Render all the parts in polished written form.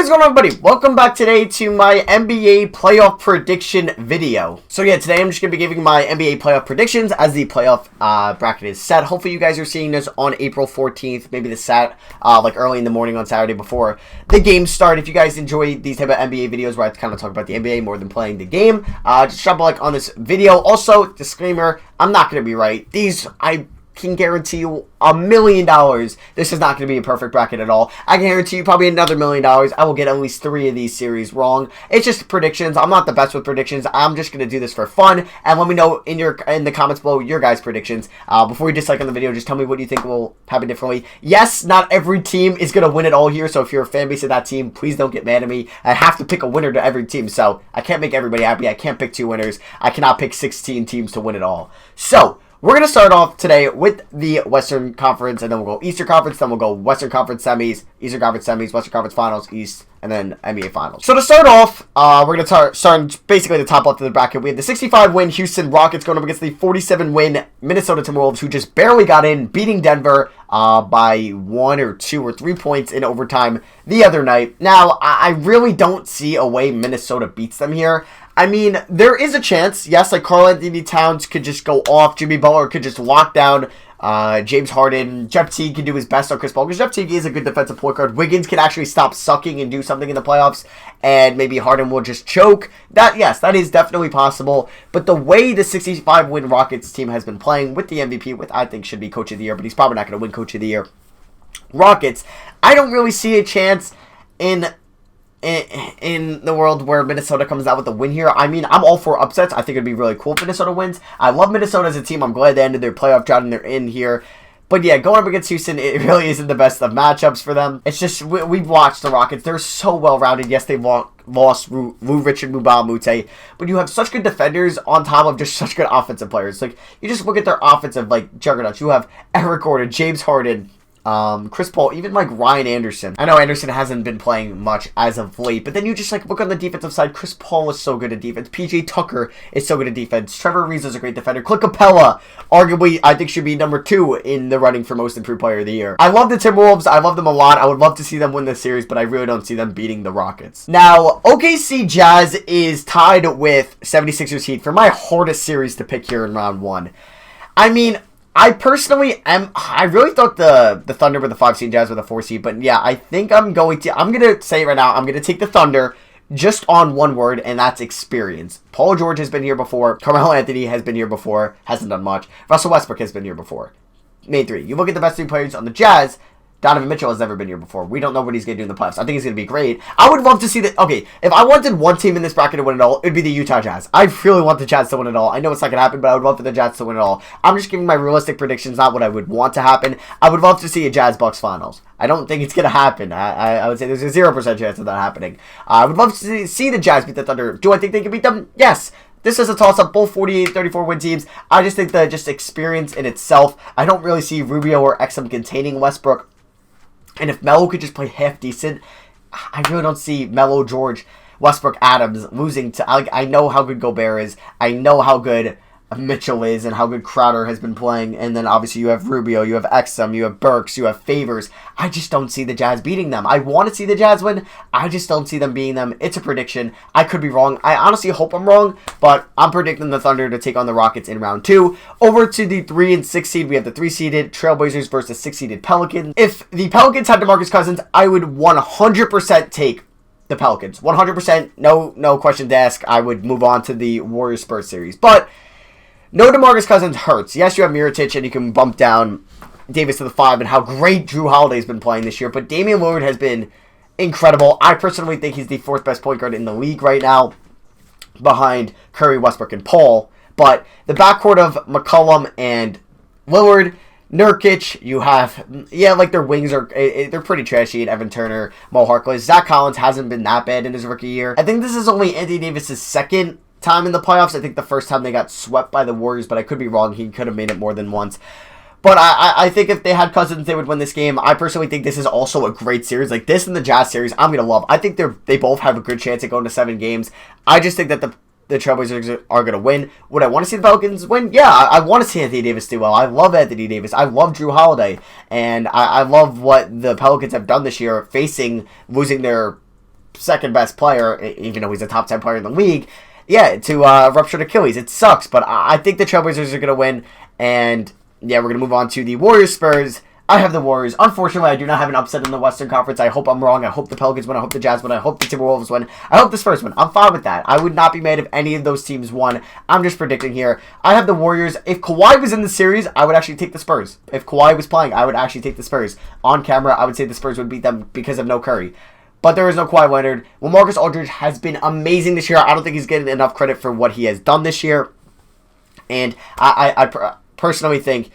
What's going on, everybody? Welcome back today to my NBA playoff prediction video. So yeah, today I'm just going to be giving my NBA playoff predictions as the playoff bracket is set. Hopefully you guys are seeing this on April 14th, maybe like early in the morning on Saturday before the games start. If you guys enjoy these type of NBA videos where I kind of talk about the NBA more than playing the game, just drop a like on this video. Also, disclaimer, I'm not going to be right. I can guarantee you $1 million this is not going to be a perfect bracket at all. I can guarantee you probably another $1 million I will get at least 3 of these series wrong. It's just predictions. I'm not the best with predictions. I'm just going to do this for fun, and let me know in the comments below your guys' predictions. Before you dislike on the video, just tell me what you think will happen differently. Yes, not every team is going to win it all here, so if you're a fan base of that team, please don't get mad at me. I have to pick a winner to every team, so I can't make everybody happy. I can't pick 2 winners. I cannot pick 16 teams to win it all. So we're going to start off today with the Western Conference, and then we'll go Eastern Conference, then we'll go Western Conference semis, Eastern Conference semis, Western Conference finals, East, and then NBA finals. So to start off, we're going to start basically the top left of the bracket. We have the 65-win Houston Rockets going up against the 47-win Minnesota Timberwolves, who just barely got in, beating Denver by 1 or 2 or 3 points in overtime the other night. Now, I really don't see a way Minnesota beats them here. I mean, there is a chance, yes, like Karl-Anthony Towns could just go off, Jimmy Butler could just lock down James Harden, Jeff Teague can do his best on Chris Paul, because Jeff Teague is a good defensive point guard. Wiggins can actually stop sucking and do something in the playoffs, and maybe Harden will just choke. Yes, that is definitely possible, but the way the 65-win Rockets team has been playing with the MVP, with I think should be Coach of the Year, but he's probably not going to win Coach of the Year, Rockets, I don't really see a chance in the world where Minnesota comes out with a win here. I mean, I'm all for upsets. I think it'd be really cool if Minnesota wins. I love Minnesota as a team. I'm glad they ended their playoff drought and they're in here. But yeah, going up against Houston, it really isn't the best of matchups for them. It's just, we've watched the Rockets. They're so well-rounded. Yes, they lost Rich and Mbah a Moute, but you have such good defenders on top of just such good offensive players. Like, you just look at their offensive, like, juggernauts. You have Eric Gordon, James Harden, Chris Paul, even like Ryan Anderson. I know Anderson hasn't been playing much as of late, but then you just like look on the defensive side. Chris Paul is so good at defense. PJ Tucker is so good at defense. Trevor Ariza is a great defender. Clint Capella, arguably, I think should be number 2 in the running for most improved player of the year. I love the Timberwolves. I love them a lot. I would love to see them win this series, but I really don't see them beating the Rockets. Now, OKC Jazz is tied with 76ers Heat for my hardest series to pick here in round 1. I mean, I personally I really thought the Thunder were the 5 seed, Jazz were the 4 seed, but yeah, I think I'm going to say it right now, I'm going to take the Thunder just on one word, and that's experience. Paul George has been here before. Carmelo Anthony has been here before. Hasn't done much. Russell Westbrook has been here before. Main 3. You look at the best 3 players on the Jazz. Donovan Mitchell has never been here before. We don't know what he's going to do in the playoffs. I think he's going to be great. I would love to see that. Okay, if I wanted one team in this bracket to win it all, it would be the Utah Jazz. I really want the Jazz to win it all. I know it's not going to happen, but I would love for the Jazz to win it all. I'm just giving my realistic predictions, not what I would want to happen. I would love to see a Jazz-Bucks finals. I don't think it's going to happen. I would say there's a 0% chance of that happening. I would love to see the Jazz beat the Thunder. Do I think they can beat them? Yes. This is a toss-up, both 48-34 win teams. I just think that just experience in itself, I don't really see Rubio or Exum containing Westbrook. And if Melo could just play half decent, I really don't see Melo, George, Westbrook, Adams losing to... I know how good Gobert is. I know how good Mitchell is and how good Crowder has been playing. And then obviously you have Rubio, you have Exum, you have Burks, you have Favors. I just don't see the Jazz beating them. I want to see the Jazz win. I just don't see them beating them. It's a prediction. I could be wrong. I honestly hope I'm wrong, but I'm predicting the Thunder to take on the Rockets in round 2. Over to the 3 and 6 seed, we have the 3-seeded Trailblazers versus 6-seeded Pelicans. If the Pelicans had DeMarcus Cousins, I would 100% take the Pelicans. 100%, no questions asked. I would move on to the Warriors Spurs series. But no, DeMarcus Cousins hurts. Yes, you have Mirotic, and you can bump down Davis to the 5, and how great Drew Holiday's been playing this year. But Damian Lillard has been incredible. I personally think he's the 4th best point guard in the league right now, behind Curry, Westbrook, and Paul. But the backcourt of McCollum and Lillard, Nurkic, you have, like their wings they're pretty trashy, and Evan Turner, Mo Harkless. Zach Collins hasn't been that bad in his rookie year. I think this is only Anthony Davis' 2nd time in the playoffs. I think the first time they got swept by the Warriors, but I could be wrong. He could have made it more than once. But I think if they had Cousins, they would win this game. I personally think this is also a great series. Like this and the Jazz series, I'm going to love. I think they both have a good chance at going to 7 games. I just think that the Trailblazers are going to win. Would I want to see the Pelicans win? Yeah, I want to see Anthony Davis do well. I love Anthony Davis. I love Drew Holiday. And I love what the Pelicans have done this year, losing their second best player, even though he's a top 10 player in the league, yeah, to ruptured Achilles. It sucks, but I think the Trailblazers are going to win. And yeah, we're going to move on to the Warriors Spurs. I have the Warriors. Unfortunately, I do not have an upset in the Western Conference. I hope I'm wrong. I hope the Pelicans win. I hope the Jazz win. I hope the Timberwolves win. I hope the Spurs win. I'm fine with that. I would not be mad if any of those teams won. I'm just predicting here. I have the Warriors. If Kawhi was in the series, I would actually take the Spurs. If Kawhi was playing, I would actually take the Spurs. On camera, I would say the Spurs would beat them because of no Curry. But there is no Kawhi Leonard. Well, Marcus Aldridge has been amazing this year. I don't think he's getting enough credit for what he has done this year. And I personally think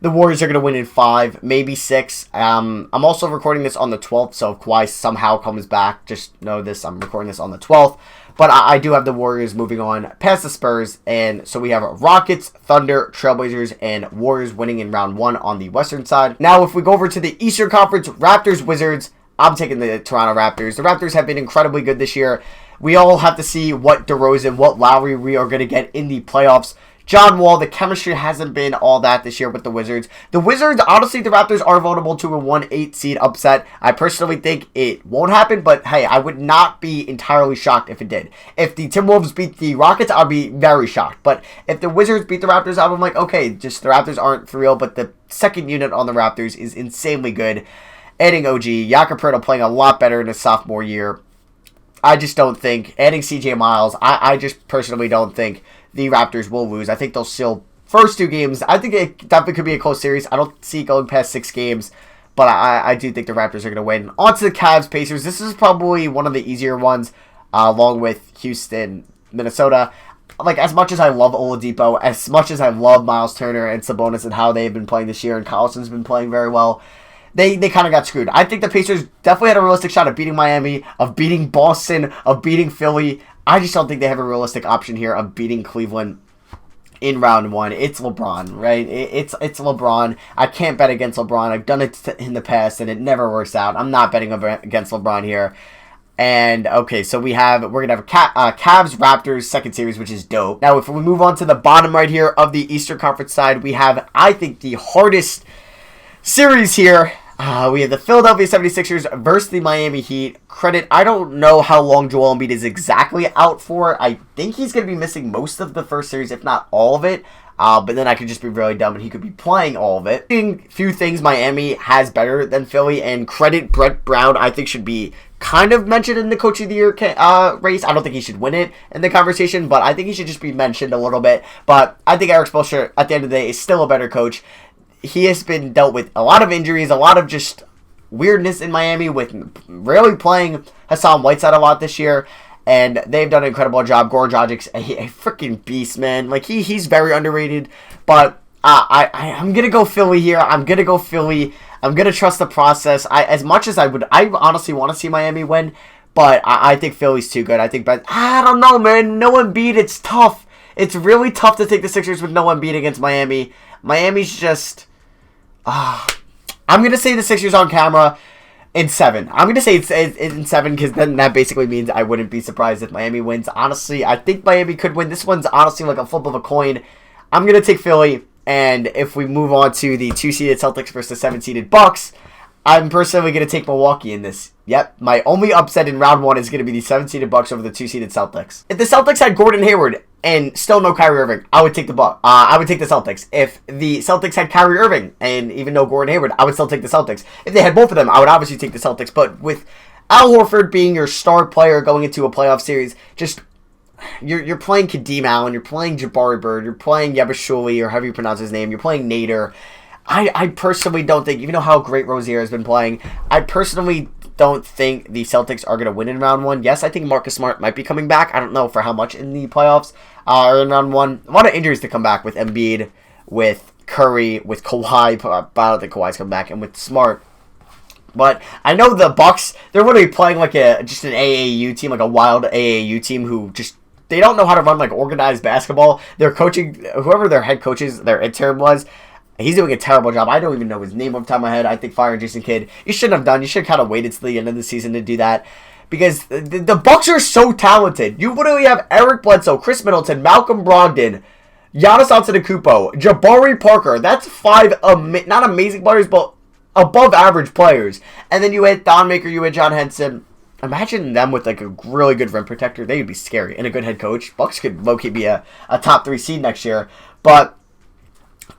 the Warriors are going to win in 5, maybe 6. I'm also recording this on the 12th, so if Kawhi somehow comes back, just know this, I'm recording this on the 12th. But I do have the Warriors moving on past the Spurs, and so we have Rockets, Thunder, Trailblazers, and Warriors winning in round 1 on the Western side. Now, if we go over to the Eastern Conference, Raptors, Wizards, I'm taking the Toronto Raptors. The Raptors have been incredibly good this year. We all have to see what DeRozan, what Lowry we are going to get in the playoffs. John Wall, the chemistry hasn't been all that this year with the Wizards. The Wizards, honestly, the Raptors are vulnerable to a 1-8 seed upset. I personally think it won't happen, but hey, I would not be entirely shocked if it did. If the Timberwolves beat the Rockets, I'd be very shocked. But if the Wizards beat the Raptors, I'm like, okay, just the Raptors aren't for real, but the second unit on the Raptors is insanely good. Adding OG, Jakob Poeltl playing a lot better in his sophomore year. I just don't think, adding CJ Miles, I just personally don't think the Raptors will lose. I think they'll still, first 2 games, I think it definitely could be a close series. I don't see it going past 6 games, but I do think the Raptors are going to win. On to the Cavs, Pacers. This is probably one of the easier ones, along with Houston, Minnesota. Like, as much as I love Oladipo, as much as I love Miles Turner and Sabonis and how they've been playing this year, and Collison's been playing very well, they kind of got screwed. I think the Pacers definitely had a realistic shot of beating Miami, of beating Boston, of beating Philly. I just don't think they have a realistic option here of beating Cleveland in round 1. It's LeBron, right? It's LeBron. I can't bet against LeBron. I've done it in the past, and it never works out. I'm not betting against LeBron here. And, okay, so we're going to have Cavs-Raptors second series, which is dope. Now, if we move on to the bottom right here of the Eastern Conference side, we have, I think, the hardest series here. We have the Philadelphia 76ers versus the Miami Heat. Credit, I don't know how long Joel Embiid is exactly out for. I think he's going to be missing most of the first series, if not all of it. But then I could just be really dumb and he could be playing all of it. Few things Miami has better than Philly, and credit, Brett Brown, I think, should be kind of mentioned in the Coach of the Year race. I don't think he should win it in the conversation, but I think he should just be mentioned a little bit. But I think Eric Spoelstra, at the end of the day, is still a better coach. He has been dealt with a lot of injuries, a lot of just weirdness in Miami, with rarely playing Hassan Whiteside a lot this year, and they've done an incredible job. Goran Dragic's a freaking beast, man. Like, he's very underrated, but I'm going to go Philly here. I'm going to go Philly. I'm going to trust the process. As much as I honestly want to see Miami win, but I think Philly's too good. But I don't know, man. No Embiid, it's tough. It's really tough to take the Sixers with no Embiid against Miami. Miami's just... I'm going to say the Sixers on camera in 7. I'm going to say it's in 7 because then that basically means I wouldn't be surprised if Miami wins. Honestly, I think Miami could win. This one's honestly like a flip of a coin. I'm going to take Philly, and if we move on to the 2-seeded Celtics versus the 7-seeded Bucks, I'm personally going to take Milwaukee in this. Yep, my only upset in round 1 is going to be the 7-seeded Bucks over the 2-seeded Celtics. If the Celtics had Gordon Hayward and still no Kyrie Irving, I would take the I would take the Celtics. If the Celtics had Kyrie Irving and even no Gordon Hayward, I would still take the Celtics. If they had both of them, I would obviously take the Celtics. But with Al Horford being your star player going into a playoff series, just you're playing Kadeem Allen, you're playing Jabari Bird, you're playing Yabashuli, or however you pronounce his name, you're playing Nader. I personally don't think, even though how great Rozier has been playing, I personally don't think the Celtics are going to win in round 1. Yes, I think Marcus Smart might be coming back. I don't know for how much in the playoffs or in round 1. A lot of injuries to come back with Embiid, with Curry, with Kawhi. I don't think Kawhi's coming back, and with Smart. But I know the Bucks, they're really playing like just an AAU team, like a wild AAU team who just, they don't know how to run like organized basketball. They're coaching, whoever their head coaches, their intern was, he's doing a terrible job. I don't even know his name off the top of my head. I think firing Jason Kidd, you shouldn't have done. You should have kind of waited till the end of the season to do that. Because the Bucks are so talented. You literally have Eric Bledsoe, Chris Middleton, Malcolm Brogdon, Giannis Antetokounmpo, Jabari Parker. That's 5 not amazing players, but above average players. And then you had Thon Maker, you had John Henson. imagine them with like a really good rim protector. They would be scary, and a good head coach. Bucks could low-key be a top 3 seed next year. But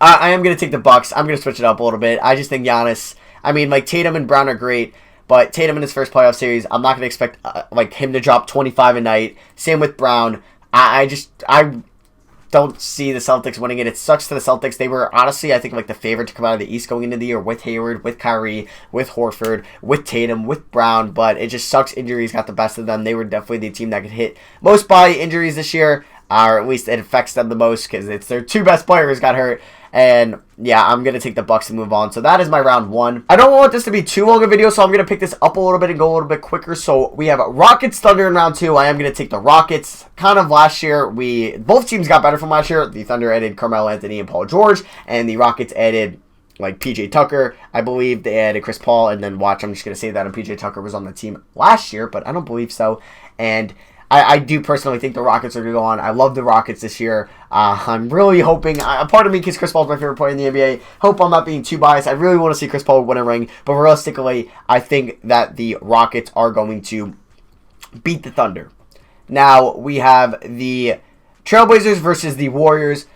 I am going to take the Bucks. I'm going to switch it up a little bit. I just think Giannis, I mean, like Tatum and Brown are great, but Tatum in his first playoff series, I'm not going to expect like him to drop 25 a night. Same with Brown. I don't see the Celtics winning it. It sucks to the Celtics. They were honestly, I think, like the favorite to come out of the East going into the year with Hayward, with Kyrie, with Horford, with Tatum, with Brown, but it just sucks. Injuries got the best of them. They were definitely the team that could hit most by injuries this year, or at least it affects them the most because it's their 2 best players got hurt. And yeah, I'm going to take the Bucks and move on. So that is my round 1. I don't want this to be too long a video, so I'm going to pick this up a little bit and go a little bit quicker. So we have Rockets Thunder in round 2. I am going to take the Rockets. Kind of last year, both teams got better from last year. The Thunder added Carmelo Anthony and Paul George, and the Rockets added like PJ Tucker. I believe they added Chris Paul, and then watch, I'm just going to say that and PJ Tucker was on the team last year, but I don't believe so. And I do personally think the Rockets are going to go on. I love the Rockets this year. I'm really hoping, a part of me, because Chris Paul is my favorite player in the NBA, hope I'm not being too biased. I really want to see Chris Paul win a ring, but realistically, I think that the Rockets are going to beat the Thunder. Now, we have the Trailblazers versus the Warriors.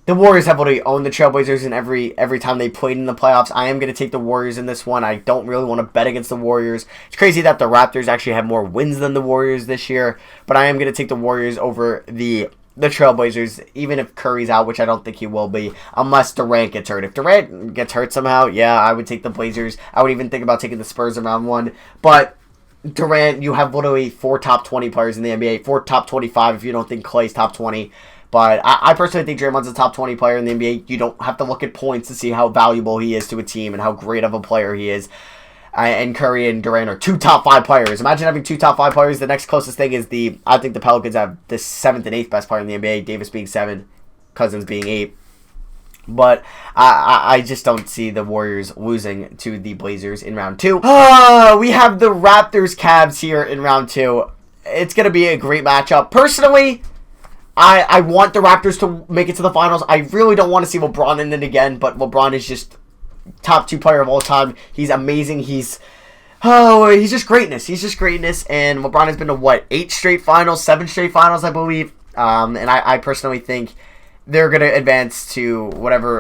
The Warriors have already owned the Trailblazers in every time they played in the playoffs. I am going to take the Warriors in this one. I don't really want to bet against the Warriors. It's crazy that the Raptors actually have more wins than the Warriors this year, but I am going to take the Warriors over the Trailblazers, even if Curry's out, which I don't think he will be, unless Durant gets hurt. If Durant gets hurt somehow, yeah, I would take the Blazers. I would even think about taking the Spurs in round 1, but Durant, you have literally 4 top 20 players in the NBA, 4 top 25 if you don't think Klay's top 20. But I personally think Draymond's a top 20 player in the NBA. You don't have to look at points to see how valuable he is to a team and how great of a player he is. And Curry and Durant are 2 top 5 players. Imagine having 2 top 5 players. The next closest thing is I think the Pelicans have the 7th and 8th best player in the NBA. Davis being 7, Cousins being 8. But I just don't see the Warriors losing to the Blazers in round 2. We have the Raptors Cavs here in round 2. It's going to be a great matchup. Personally, I want the Raptors to make it to the finals. I really don't want to see LeBron in it again, but LeBron is just top 2 player of all time. He's amazing. He's just greatness. He's just greatness. And LeBron has been to 8 straight finals, 7 straight finals, I believe. And I personally think they're going to advance to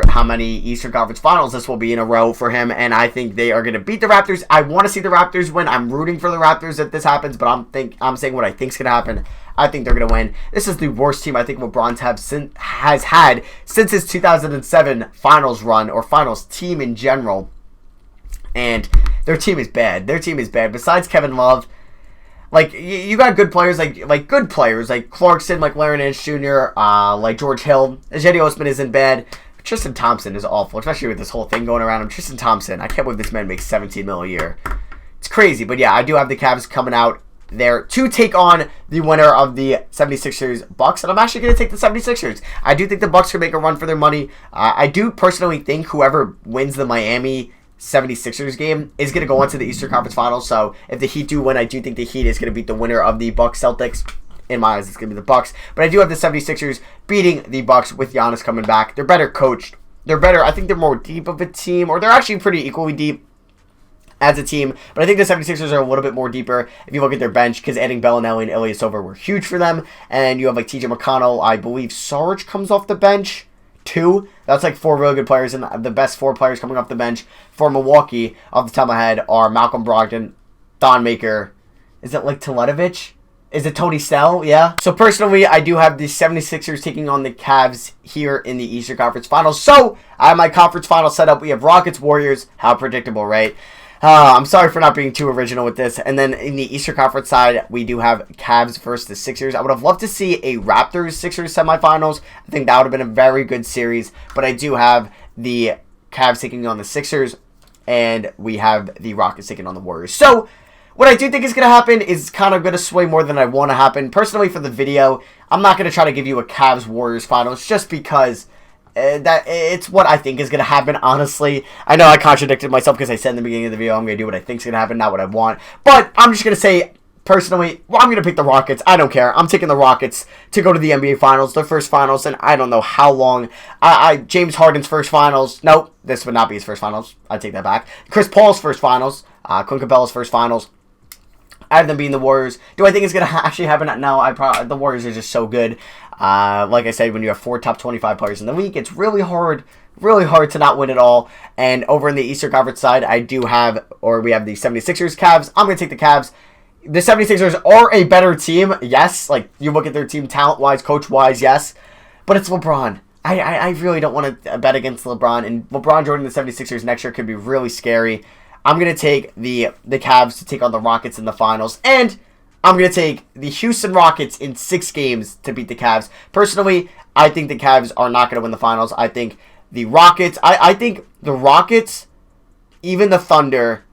how many Eastern Conference Finals this will be in a row for him, and I think they are going to beat the Raptors. I want to see the Raptors win. I'm rooting for the Raptors if this happens, but I'm saying what I think is going to happen. I think they're going to win. This is the worst team I think LeBron has had since his 2007 Finals run, or Finals team in general, and their team is bad. Their team is bad. Besides Kevin Love, like, you got good players, like good players, like Clarkson, like Larry Nance Jr., like George Hill. Jetty Osman isn't bad. Tristan Thompson is awful, especially with this whole thing going around him. Tristan Thompson, I can't believe this man makes $17 million a year. It's crazy, but yeah, I do have the Cavs coming out there to take on the winner of the 76ers Bucks, and I'm actually going to take the 76ers. I do think the Bucks can make a run for their money. I do personally think whoever wins the Miami 76ers game is going to go on to the Eastern Conference Finals. So if the Heat do win, I do think the Heat is going to beat the winner of the Bucks Celtics. In my eyes, it's going to be the Bucks. But I do have the 76ers beating the Bucks with Giannis coming back. They're better coached. They're better. I think they're more deep of a team, or they're actually pretty equally deep as a team. But I think the 76ers are a little bit more deeper if you look at their bench, because adding Bellinelli and Ilyasova were huge for them. And you have like TJ McConnell. I believe Sarge comes off the bench. 2. That's like 4 really good players, and the best 4 players coming off the bench for Milwaukee, off the top of my head, are Malcolm Brogdon, Thon Maker. Is it like Teletovic? Is it Tony Snell? Yeah. So personally, I do have the 76ers taking on the Cavs here in the Eastern Conference Finals. So I have my conference final set up. We have Rockets, Warriors. How predictable, right? I'm sorry for not being too original with this. And then in the Eastern Conference side, we do have Cavs versus the Sixers. I would have loved to see a Raptors-Sixers semifinals. I think that would have been a very good series. But I do have the Cavs taking on the Sixers, and we have the Rockets taking on the Warriors. So what I do think is going to happen is kind of going to sway more than I want to happen. Personally, for the video, I'm not going to try to give you a Cavs-Warriors finals just because that it's what I think is going to happen, honestly. I know I contradicted myself because I said in the beginning of the video I'm going to do what I think is going to happen, not what I want. But I'm just going to say, personally, I'm going to pick the Rockets. I don't care. I'm taking the Rockets to go to the NBA Finals, their first finals, and I don't know how long. James Harden's first finals. Nope, this would not be his first finals. I take that back. Chris Paul's first finals. Clint Capella's first finals. I have them being the Warriors. Do I think it's going to actually happen? No, the Warriors are just so good. Like I said, when you have 4 top 25 players in the league, it's really hard to not win it all. And over in the Eastern Conference side, we have the 76ers, Cavs. I'm going to take the Cavs. The 76ers are a better team, yes. Like, you look at their team talent-wise, coach-wise, yes. But it's LeBron. I really don't want to bet against LeBron. And LeBron joining the 76ers next year could be really scary. I'm going to take the Cavs to take on the Rockets in the finals. And I'm going to take the Houston Rockets in 6 games to beat the Cavs. Personally, I think the Cavs are not going to win the finals. I think the Rockets, I think the Rockets, even the Thunder,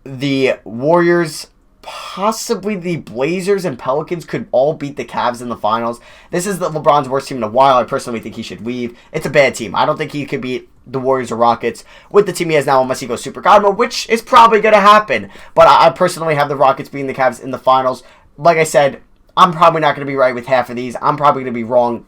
the Warriors, possibly the Blazers and Pelicans could all beat the Cavs in the finals. This is LeBron's worst team in a while. I personally think he should leave. It's a bad team. I don't think he could beat the Warriors or Rockets with the team he has now unless he goes super god mode, which is probably going to happen. But I personally have the Rockets beating the Cavs in the finals. Like I said, I'm probably not going to be right with half of these. I'm probably going to be wrong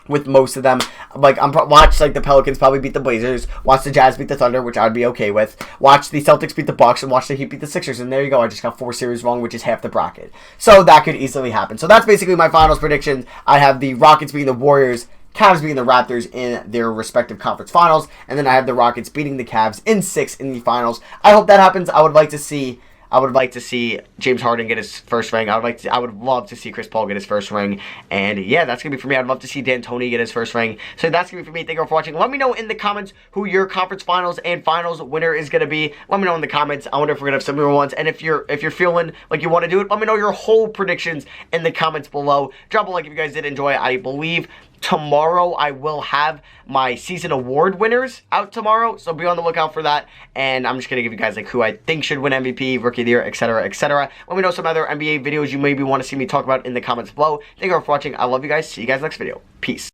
with most of them. Like, watch the Pelicans probably beat the Blazers, watch the Jazz beat the Thunder, which I'd be okay with, watch the Celtics beat the Bucks, and watch the Heat beat the Sixers, and there you go. I just got 4 series wrong, which is half the bracket. So that could easily happen. So that's basically my finals predictions. I have the Rockets beating the Warriors, Cavs beating the Raptors in their respective conference finals, and then I have the Rockets beating the Cavs in 6 in the finals. I hope that happens. I would like to see James Harden get his first ring. I would love to see Chris Paul get his first ring. And yeah, that's going to be for me. I'd love to see D'Antoni get his first ring. So that's going to be for me. Thank you all for watching. Let me know in the comments who your conference finals and finals winner is going to be. Let me know in the comments. I wonder if we're going to have similar ones. And if you're feeling like you want to do it, let me know your whole predictions in the comments below. Drop a like if you guys did enjoy. I believe tomorrow I will have my season award winners out tomorrow, so be on the lookout for that. And I'm just gonna give you guys who I think should win MVP, Rookie of the Year, etc., etc. Let me know some other NBA videos you maybe want to see me talk about in the comments below. Thank you all for watching. I love you guys. See you guys next video. Peace.